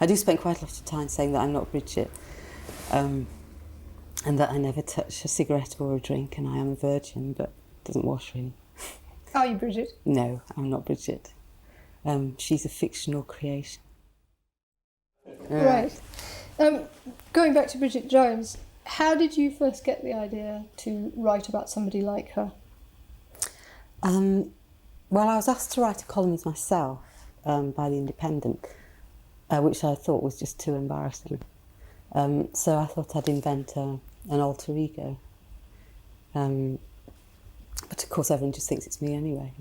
I do spend quite a lot of time saying that I'm not Bridget, and that I never touch a cigarette or a drink, and I am a virgin, but it doesn't wash really. Are you Bridget? No, I'm not Bridget. She's a fictional creation. Right. Going back to Bridget Jones, how did you first get the idea to write about somebody like her? Well, I was asked to write a column as myself by The Independent, which I thought was just too embarrassing. So I thought I'd invent an alter ego. But of course everyone just thinks it's me anyway.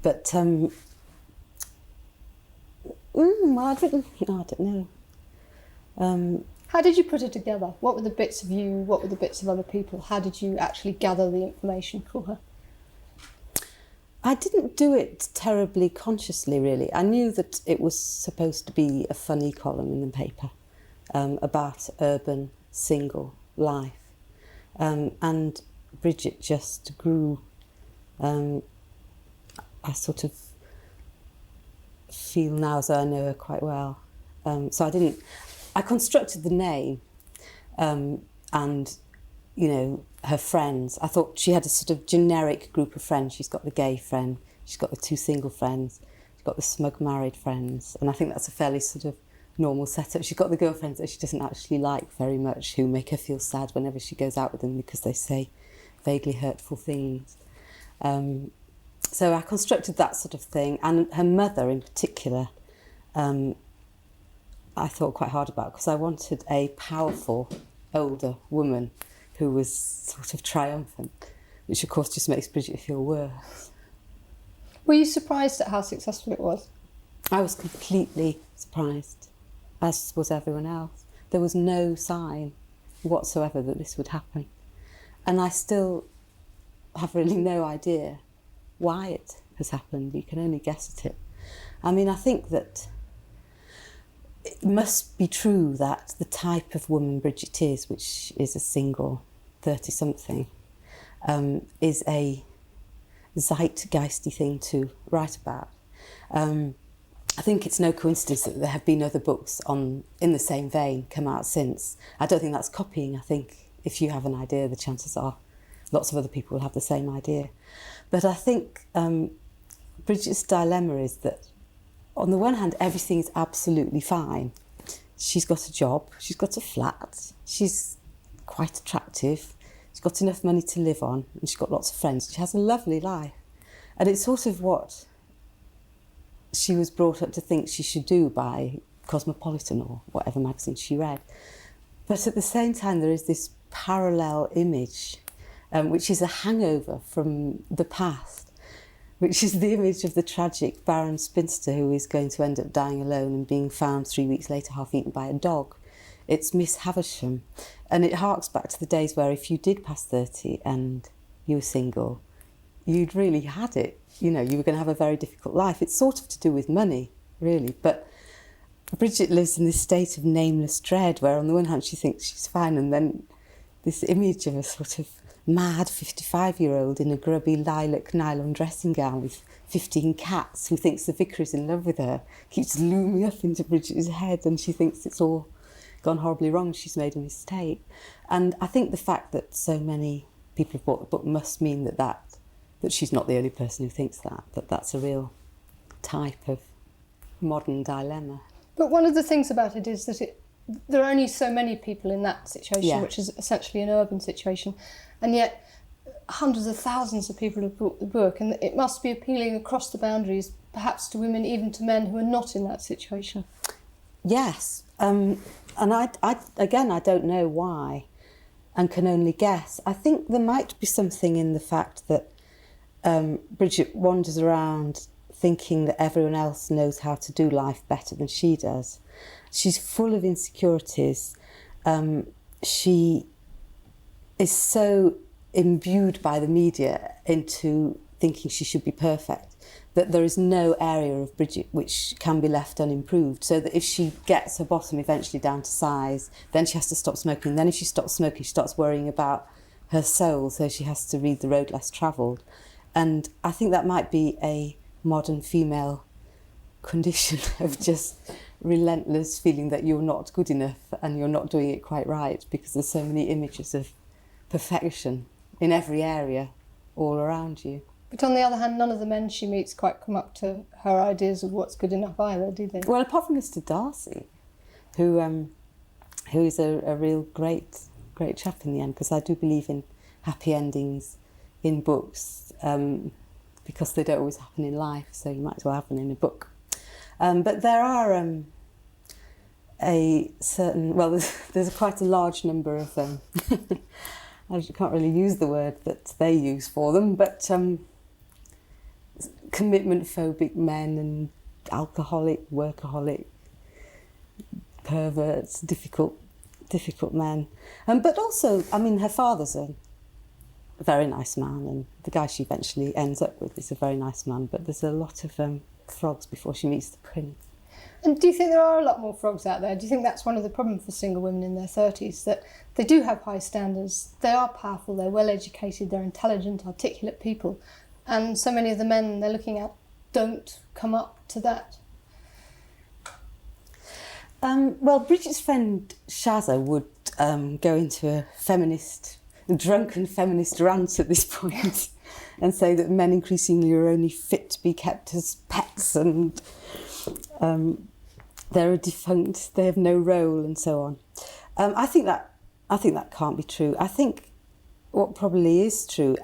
But, well, I'd written, I don't know. How did you put it together? What were the bits of you? What were the bits of other people? How did you actually gather the information for her? I didn't do it terribly consciously, really. I knew that it was supposed to be a funny column in the paper about urban single life. And Bridget just grew. I sort of feel now as though I know her quite well. So I constructed the name and, you know, her friends. I thought she had a sort of generic group of friends. She's got the gay friend, she's got the two single friends, she's got the smug-married friends, and I think that's a fairly sort of normal setup. She's got the girlfriends that she doesn't actually like very much, who make her feel sad whenever she goes out with them because they say vaguely hurtful things. So I constructed that sort of thing, and her mother in particular I thought quite hard about, because I wanted a powerful older woman who was sort of triumphant, which of course just makes Bridget feel worse. Were you surprised at how successful it was? I was completely surprised, as was everyone else. There was no sign whatsoever that this would happen. And I still have really no idea why it has happened. You can only guess at it. I mean, I think that it must be true that the type of woman Bridget is, which is a single 30-something, is a zeitgeisty thing to write about. I think it's no coincidence that there have been other books in the same vein come out since. I don't think that's copying. I think if you have an idea, the chances are lots of other people will have the same idea. But I think Bridget's dilemma is that on the one hand, everything is absolutely fine. She's got a job, she's got a flat, she's quite attractive, she's got enough money to live on, and she's got lots of friends. She has a lovely life. And it's sort of what she was brought up to think she should do by Cosmopolitan or whatever magazine she read. But at the same time, there is this parallel image, which is a hangover from the past, which is the image of the tragic barren spinster who is going to end up dying alone and being found 3 weeks later half-eaten by a dog. It's Miss Havisham. And it harks back to the days where if you did pass 30 and you were single, you'd really had it. You know, you were going to have a very difficult life. It's sort of to do with money, really. But Bridget lives in this state of nameless dread where on the one hand she thinks she's fine, and then this image of a sort of mad 55-year-old in a grubby lilac nylon dressing gown with 15 cats who thinks the vicar is in love with her keeps looming up into Bridget's head, and she thinks it's all gone horribly wrong, she's made a mistake. And I think the fact that so many people have bought the book must mean that she's not the only person who thinks that that's a real type of modern dilemma. But one of the things about it is that there are only so many people in that situation, which is essentially an urban situation, and yet hundreds of thousands of people have bought the book, and it must be appealing across the boundaries, perhaps to women, even to men who are not in that situation. Yes, and I don't know why, and can only guess. I think there might be something in the fact that Bridget wanders around thinking that everyone else knows how to do life better than she does. She's full of insecurities. She is so imbued by the media into thinking she should be perfect that there is no area of Bridget which can be left unimproved, so that if she gets her bottom eventually down to size, then she has to stop smoking. Then if she stops smoking, she starts worrying about her soul, so she has to read The Road Less Travelled. And I think that might be a modern female condition of just relentless feeling that you're not good enough and you're not doing it quite right, because there's so many images of perfection in every area all around you. But on the other hand, none of the men she meets quite come up to her ideas of what's good enough either, do they? Well, apart from Mr. Darcy, who is a real great chap in the end, because I do believe in happy endings in books, because they don't always happen in life, so you might as well have them in a book. But there are there's quite a large number of, I can't really use the word that they use for them, but commitment-phobic men and alcoholic, workaholic, perverts, difficult men. But also, I mean, her father's a very nice man, and the guy she eventually ends up with is a very nice man, but there's a lot of frogs before she meets the prince. And do you think there are a lot more frogs out there? Do you think that's one of the problems for single women in their 30s, that they do have high standards, they are powerful, they're well educated, they're intelligent, articulate people, and so many of the men they're looking at don't come up to that? Well, Bridget's friend Shazza would go into a drunken feminist rant at this point and say that men increasingly are only fit to be kept as pets, and they're a defunct, they have no role, and so on. I think that can't be true. I think what probably is true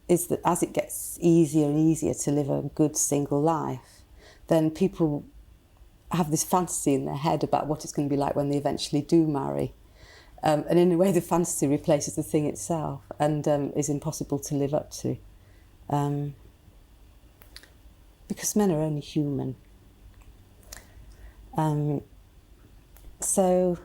is that as it gets easier and easier to live a good single life, then people have this fantasy in their head about what it's going to be like when they eventually do marry. And in a way, the fantasy replaces the thing itself and is impossible to live up to. Because men are only human. So,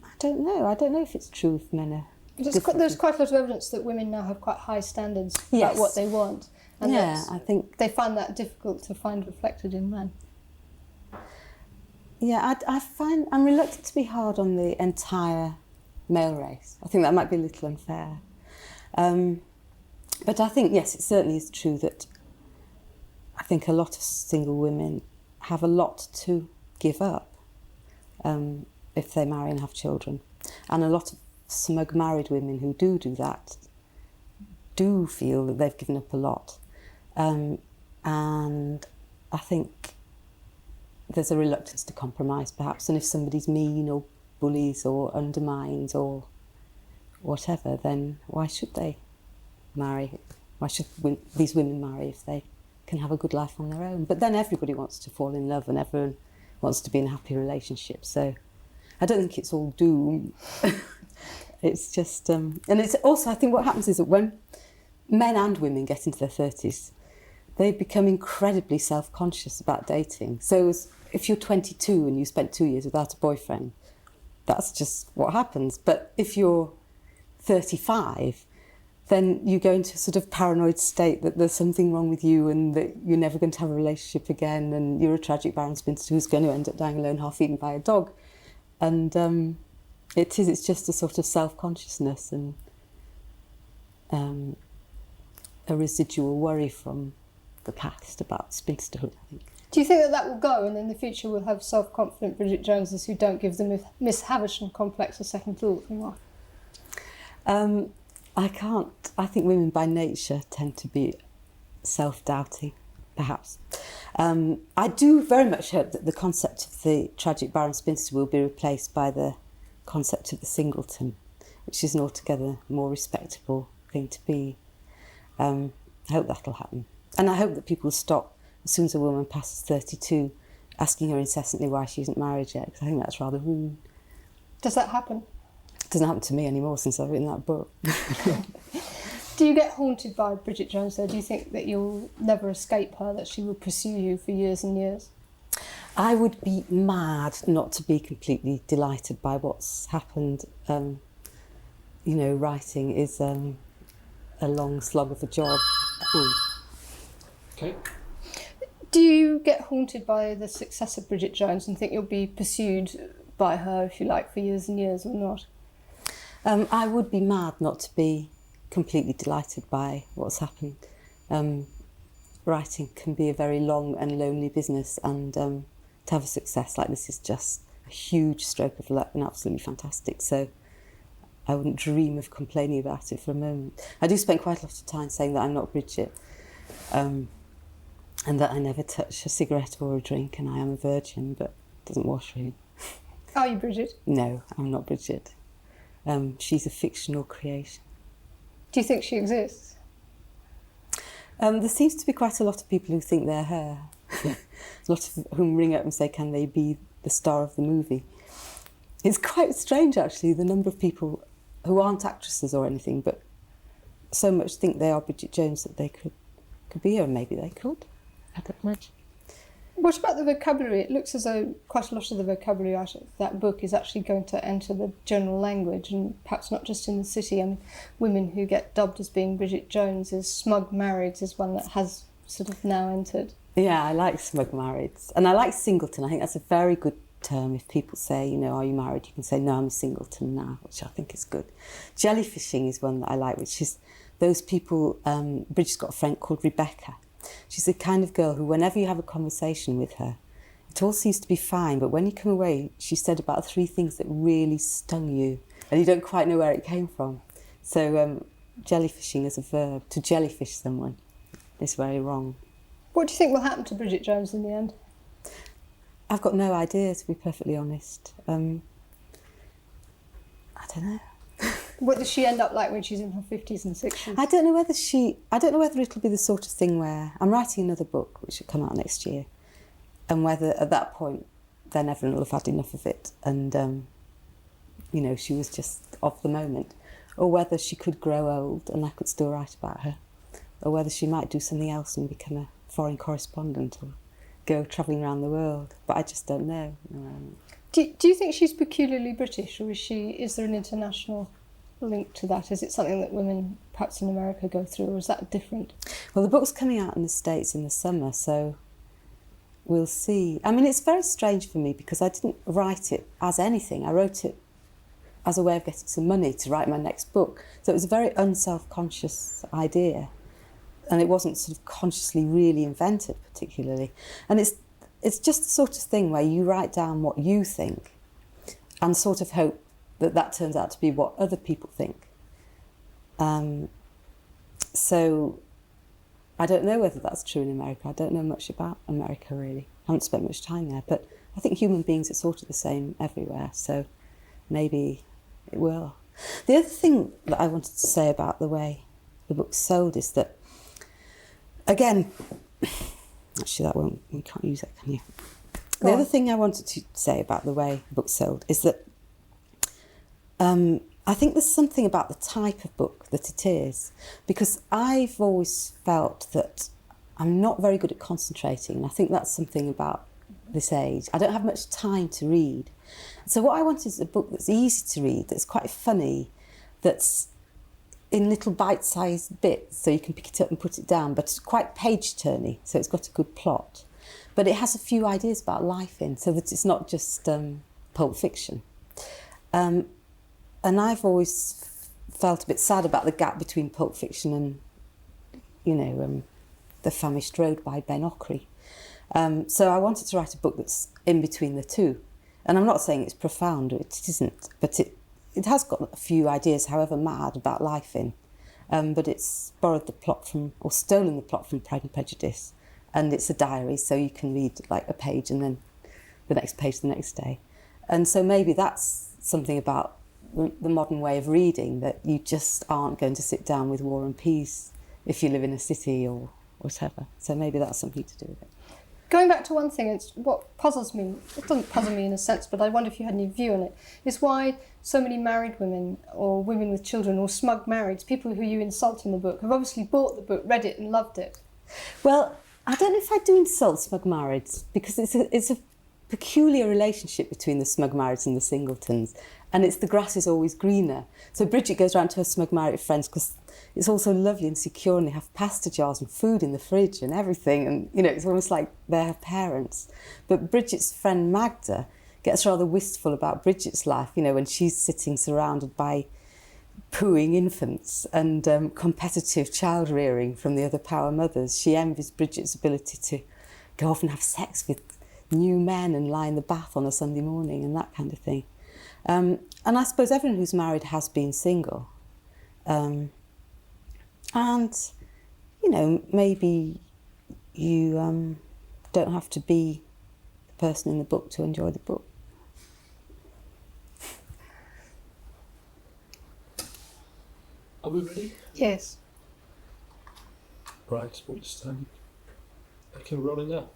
I don't know if it's true if men are... There's quite a lot of evidence that women now have quite high standards about what they want. And I think they find that difficult to find reflected in men. Yeah, I'm reluctant to be hard on the entire male race. I think that might be a little unfair. But I think, yes, it certainly is true that I think a lot of single women have a lot to give up if they marry and have children. And a lot of smug-married women who do that do feel that they've given up a lot. And I think there's a reluctance to compromise, perhaps, and if somebody's mean or bullies or undermines or whatever, then why should they marry? Why should these women marry if they can have a good life on their own? But then everybody wants to fall in love and everyone wants to be in a happy relationship, so I don't think it's all doom. It's just... and it's also, I think what happens is that when men and women get into their 30s, they become incredibly self-conscious about dating. So if you're 22 and you spent 2 years without a boyfriend, that's just what happens. But if you're 35, then you go into a sort of paranoid state that there's something wrong with you and that you're never going to have a relationship again, and you're a tragic barren spinster who's going to end up dying alone, half-eaten by a dog. And it's just a sort of self-consciousness and a residual worry from the past about spinsterhood, I think. Do you think that will go, and in the future we'll have self-confident Bridget Joneses who don't give the Miss Havisham complex a second thought anymore? I can't. I think women by nature tend to be self-doubting, perhaps. I do very much hope that the concept of the tragic barren spinster will be replaced by the concept of the singleton, which is an altogether more respectable thing to be. I hope that'll happen. And I hope that people stop, as soon as a woman passes 32, asking her incessantly why she isn't married yet, because I think that's rather rude. Does that happen? It doesn't happen to me anymore since I've written that book. Do you get haunted by Bridget Jones, though? Do you think that you'll never escape her, that she will pursue you for years and years? I would be mad not to be completely delighted by what's happened. Writing is a long slog of a job. Okay. Do you get haunted by the success of Bridget Jones and think you'll be pursued by her, if you like, for years and years, or not? I would be mad not to be completely delighted by what's happened. writing can be a very long and lonely business, and to have a success like this is just a huge stroke of luck and absolutely fantastic. So I wouldn't dream of complaining about it for a moment. I do spend quite a lot of time saying that I'm not Bridget, and that I never touch a cigarette or a drink, and I am a virgin, but it doesn't wash really. Are you Bridget? No, I'm not Bridget. She's a fictional creation. Do you think she exists? There seems to be quite a lot of people who think they're her. A lot of whom ring up and say, can they be the star of the movie? It's quite strange, actually, the number of people who aren't actresses or anything, but so much think they are Bridget Jones that they could be her, and maybe they could. I don't know. What about the vocabulary? It looks as though quite a lot of the vocabulary out of that book is actually going to enter the general language, and perhaps not just in the city. I mean, women who get dubbed as being Bridget Jones, is smug-marrieds is one that has sort of now entered. Yeah, I like smug-marrieds. And I like singleton. I think that's a very good term. If people say, you know, are you married? You can say, no, I'm a singleton now, which I think is good. Jellyfishing is one that I like, which is those people... Bridget's got a friend called Rebecca. She's the kind of girl who, whenever you have a conversation with her, it all seems to be fine, but when you come away, she said about 3 things that really stung you, and you don't quite know where it came from. So jellyfishing as a verb, to jellyfish someone, is very wrong. What do you think will happen to Bridget Jones in the end? I've got no idea, to be perfectly honest. I don't know. What does she end up like when she's in her 50s and 60s? I don't know whether it'll be the sort of thing where I'm writing another book which will come out next year, and whether at that point then everyone will have had enough of it and you know, she was just of the moment, or whether she could grow old and I could still write about her, or whether she might do something else and become a foreign correspondent or go travelling around the world. But I just don't know. Do you think she's peculiarly British, or is there an international link to that? Is it something that women perhaps in America go through, or is that different? Well, the book's coming out in the States in the summer, so we'll see. I mean, it's very strange for me because I didn't write it as anything. I wrote it as a way of getting some money to write my next book. So it was a very unself-conscious idea, and it wasn't sort of consciously really invented particularly. And it's just the sort of thing where you write down what you think and sort of hope that turns out to be what other people think. So I don't know whether that's true in America. I don't know much about America, really. I haven't spent much time there, but I think human beings are sort of the same everywhere, so maybe it will. The other thing that I wanted to say about the way the book's sold is that, again, actually you can't use that, can you? The other thing I wanted to say about the way the book's sold is that I think there's something about the type of book that it is, because I've always felt that I'm not very good at concentrating, and I think that's something about this age. I don't have much time to read. So what I want is a book that's easy to read, that's quite funny, that's in little bite-sized bits so you can pick it up and put it down, but it's quite page-turny, so it's got a good plot. But it has a few ideas about life in, so that it's not just Pulp Fiction. And I've always felt a bit sad about the gap between Pulp Fiction and, you know, The Famished Road by Ben Okri. So I wanted to write a book that's in between the two. And I'm not saying it's profound, it isn't, but it has got a few ideas, however mad, about life in. But it's borrowed the plot from, or stolen the plot from Pride and Prejudice. And it's a diary, so you can read like a page and then the next page the next day. And so maybe that's something about the modern way of reading, that you just aren't going to sit down with War and Peace if you live in a city or whatever. So maybe that's something to do with it. Going back to one thing, it's what puzzles me. It doesn't puzzle me in a sense, but I wonder if you had any view on it. Is why so many married women, or women with children, or smug-marrieds, people who you insult in the book, have obviously bought the book, read it, and loved it. Well, I don't know if I do insult smug-marrieds, because it's a peculiar relationship between the smug-marrieds and the singletons, and it's the grass is always greener. So Bridget goes around to her smug-married friends because it's all so lovely and secure, and they have pasta jars and food in the fridge and everything, and you know, it's almost like they're her parents. But Bridget's friend Magda gets rather wistful about Bridget's life, you know, when she's sitting surrounded by pooing infants and competitive child rearing from the other power mothers. She envies Bridget's ability to go off and have sex with new men and lie in the bath on a Sunday morning and that kind of thing. And I suppose everyone who's married has been single. And, you know, maybe you don't have to be the person in the book to enjoy the book. Are we ready? Yes. Right, we'll just okay, we're rolling now.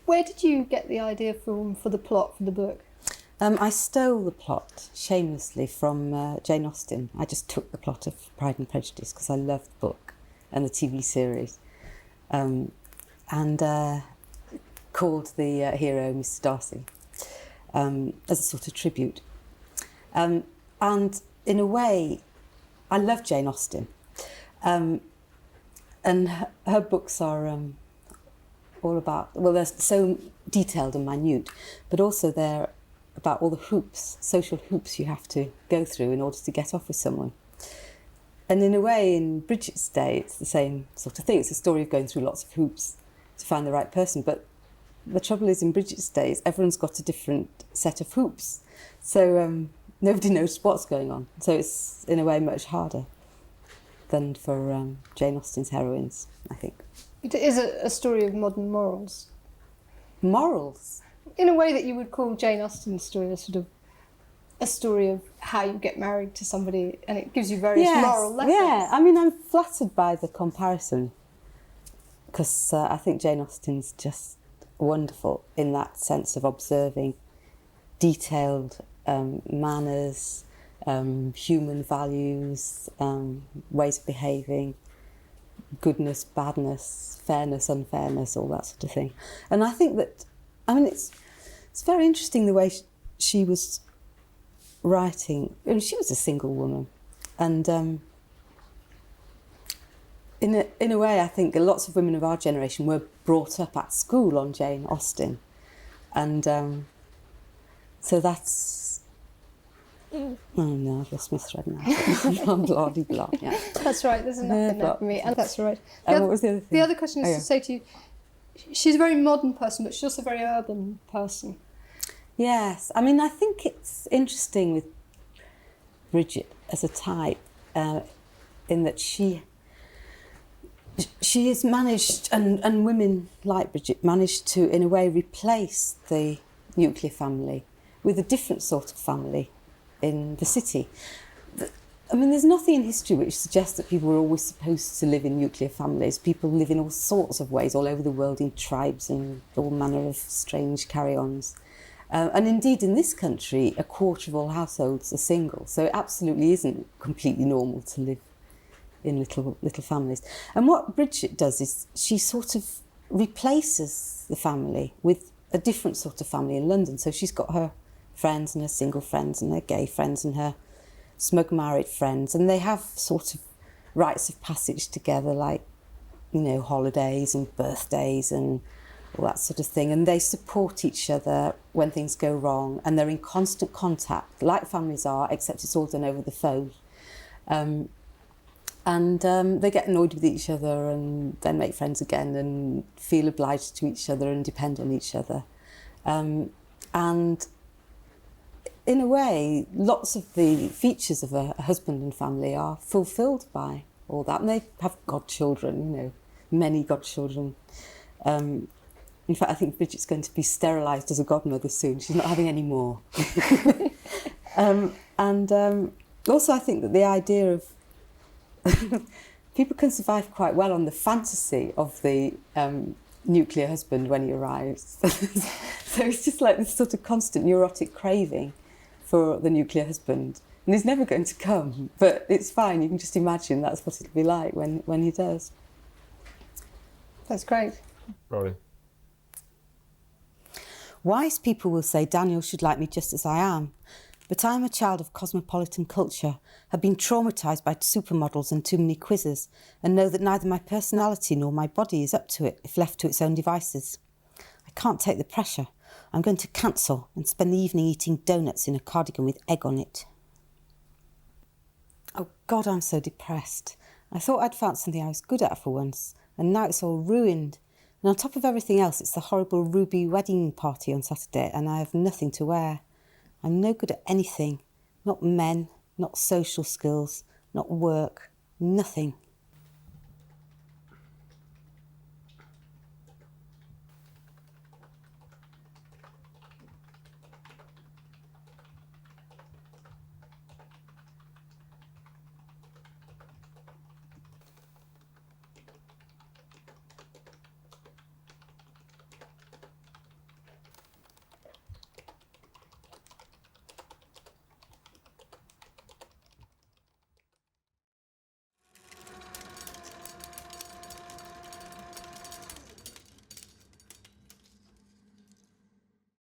Where did you get the idea from for the plot for the book? I stole the plot shamelessly from Jane Austen. I just took the plot of Pride and Prejudice because I loved the book and the TV series, and called the hero Mr. Darcy as a sort of tribute. And in a way, I love Jane Austen, and her books are all about, well, they're so detailed and minute, but also they're about all the hoops, social hoops you have to go through in order to get off with someone. And in a way, in Bridget's day, it's the same sort of thing. It's a story of going through lots of hoops to find the right person. But the trouble is, in Bridget's days, everyone's got a different set of hoops. So nobody knows what's going on. So it's, in a way, much harder than for Jane Austen's heroines, I think. It is a story of modern morals. Morals? In a way that you would call Jane Austen's story a story of how you get married to somebody, and it gives you various moral lessons. Yeah, I mean, I'm flattered by the comparison because I think Jane Austen's just wonderful in that sense of observing detailed manners, human values, ways of behaving, goodness, badness, fairness, unfairness, all that sort of thing. And I think that, I mean, it's very interesting the way she was writing. I mean, she was a single woman, and in a way, I think lots of women of our generation were brought up at school on Jane Austen, and so that's. Oh no, I've lost my thread now. Blah, blah, blah, yeah. That's right, there's enough in there for me, and that's all right. What was the other thing? The other question is to say to you, she's a very modern person, but she's also a very urban person. Yes, I mean, I think it's interesting with Bridget as a type, in that she has managed, and women like Bridget managed to, in a way, replace the nuclear family with a different sort of family in the city. I mean, there's nothing in history which suggests that people were always supposed to live in nuclear families. People live in all sorts of ways all over the world in tribes and all manner of strange carry-ons. And indeed, in this country, a quarter of all households are single. So it absolutely isn't completely normal to live in little families. And what Bridget does is she sort of replaces the family with a different sort of family in London. So she's got her friends and her single friends and her gay friends and her smug-married friends, and they have sort of rites of passage together, like, you know, holidays and birthdays and all that sort of thing, and they support each other when things go wrong, and they're in constant contact, like families are, except it's all done over the phone. They get annoyed with each other and then make friends again and feel obliged to each other and depend on each other. And in a way, lots of the features of a husband and family are fulfilled by all that. And they have godchildren, you know, many godchildren. In fact, I think Bridget's going to be sterilised as a godmother soon. She's not having any more. Also, I think that the idea of people can survive quite well on the fantasy of the nuclear husband when he arrives. So it's just like this sort of constant neurotic craving for the nuclear husband. And he's never going to come, but it's fine. You can just imagine that's what it'll be like when he does. That's great. Rolling. Wise people will say Daniel should like me just as I am, but I'm a child of cosmopolitan culture, have been traumatised by supermodels and too many quizzes, and know that neither my personality nor my body is up to it if left to its own devices. I can't take the pressure. I'm going to cancel and spend the evening eating donuts in a cardigan with egg on it. Oh, God, I'm so depressed. I thought I'd found something I was good at for once, and now it's all ruined. And on top of everything else, it's the horrible Ruby wedding party on Saturday, and I have nothing to wear. I'm no good at anything. Not men, not social skills, not work, nothing.